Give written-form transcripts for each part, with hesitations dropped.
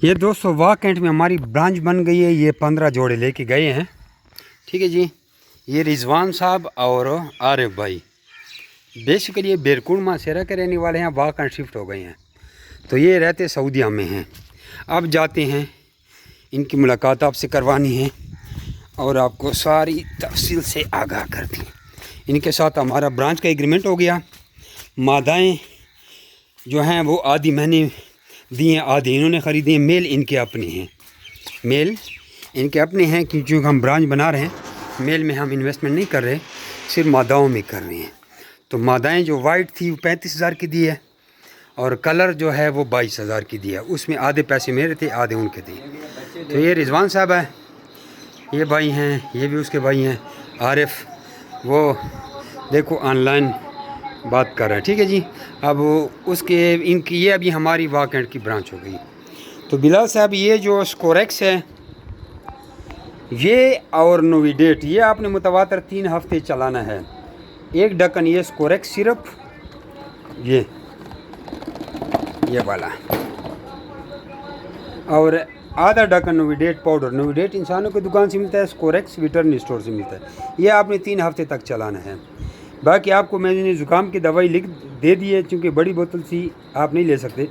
یہ دوستو واہ کینٹ میں ہماری برانچ بن گئی ہے. یہ 15 جوڑے لے کے گئے ہیں. ٹھیک ہے جی. یہ رضوان صاحب اور عارف بھائی بیسیکلی یہ بیرکوٹ ماسیرا کے رہنے والے ہیں. واہ کینٹ شفٹ ہو گئے ہیں تو یہ رہتے سعودیہ میں ہیں. اب جاتے ہیں, ان کی ملاقات آپ سے کروانی ہے اور آپ کو ساری تفصیل سے آگاہ کر دیں. ان کے ساتھ ہمارا برانچ کا ایگریمنٹ ہو گیا. مادائیں جو ہیں وہ آدھی میں نے دی ہیں, آدھی انہوں نے خریدی ہیں. میل ان کے اپنے ہیں, میل ان کے اپنے ہیں کیونکہ ہم برانچ بنا رہے ہیں. میل میں ہم انویسٹمنٹ نہیں کر رہے, صرف ماداؤں میں کر رہے ہیں. تو مادائیں جو وائٹ تھی وہ 35,000 کی دی ہے اور کلر جو ہے وہ 22,000 کی دی ہے. اس میں آدھے پیسے میرے تھے, آدھے ان کے تھے. تو یہ رضوان صاحب ہے, یہ بھائی ہیں, یہ بھی اس کے بھائی ہیں. عارف وہ دیکھو آن لائن بات کر رہا ہے. ٹھیک ہے جی. اب اس کے ان کی یہ ابھی ہماری واہ کینٹ کی برانچ ہو گئی. تو بلال صاحب یہ جو اسکوریکس ہے یہ اور نویڈیٹ یہ آپ نے متواتر 3 ہفتے چلانا ہے. ایک ڈکن یہ اسکوریکس صرف یہ والا اور آدھا ڈکن نویڈیٹ پاؤڈر. نویڈیٹ انسانوں کی دکان سے ملتا ہے, اسکوریکس ویٹرنری اسٹور سے ملتا ہے. یہ آپ نے 3 ہفتے تک چلانا ہے. باقی آپ کو میں نے زکام کی دوائی لکھ دے دی ہے, چونکہ بڑی بوتل سی آپ نہیں لے سکتے.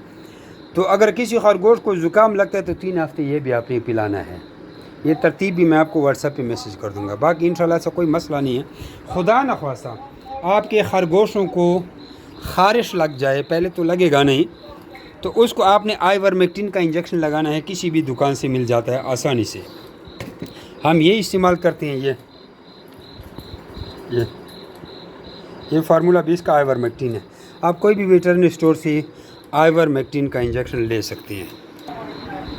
تو اگر کسی خرگوش کو زکام لگتا ہے تو 3 ہفتے یہ بھی آپ نے پلانا ہے. یہ ترتیب بھی میں آپ کو واٹس ایپ پہ میسیج کر دوں گا. باقی انشاءاللہ ایسا کوئی مسئلہ نہیں ہے. خدا نخواستہ آپ کے خرگوشوں کو خارش لگ جائے, پہلے تو لگے گا نہیں, تو اس کو آپ نے آئیورمیکٹن کا انجیکشن لگانا ہے. کسی بھی دکان سے مل جاتا ہے آسانی سے. ہم یہ استعمال کرتے ہیں. یہ فارمولا 20 کا آئیورمیکٹن ہے. آپ کوئی بھی ویٹرنری اسٹور سے آئیورمیکٹن کا انجیکشن لے سکتے ہیں.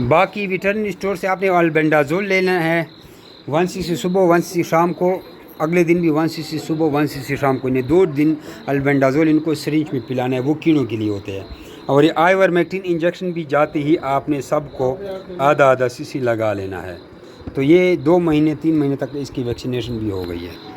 باقی ویٹرنری اسٹور سے آپ نے البینڈازول لینا ہے. 1 cc صبح 1 cc شام کو, اگلے دن بھی 1 cc صبح 1 cc شام کو. انہیں 2 دن البینڈازول ان کو سرنج میں پلانا ہے, وہ کیڑوں کے لیے ہوتے ہیں. اور یہ آئیورمیکٹن انجیکشن بھی جاتے ہی آپ نے سب کو آدھا cc لگا لینا ہے. تو یہ 2 مہینے 3 مہینے تک اس کی ویکسینیشن بھی ہو گئی ہے.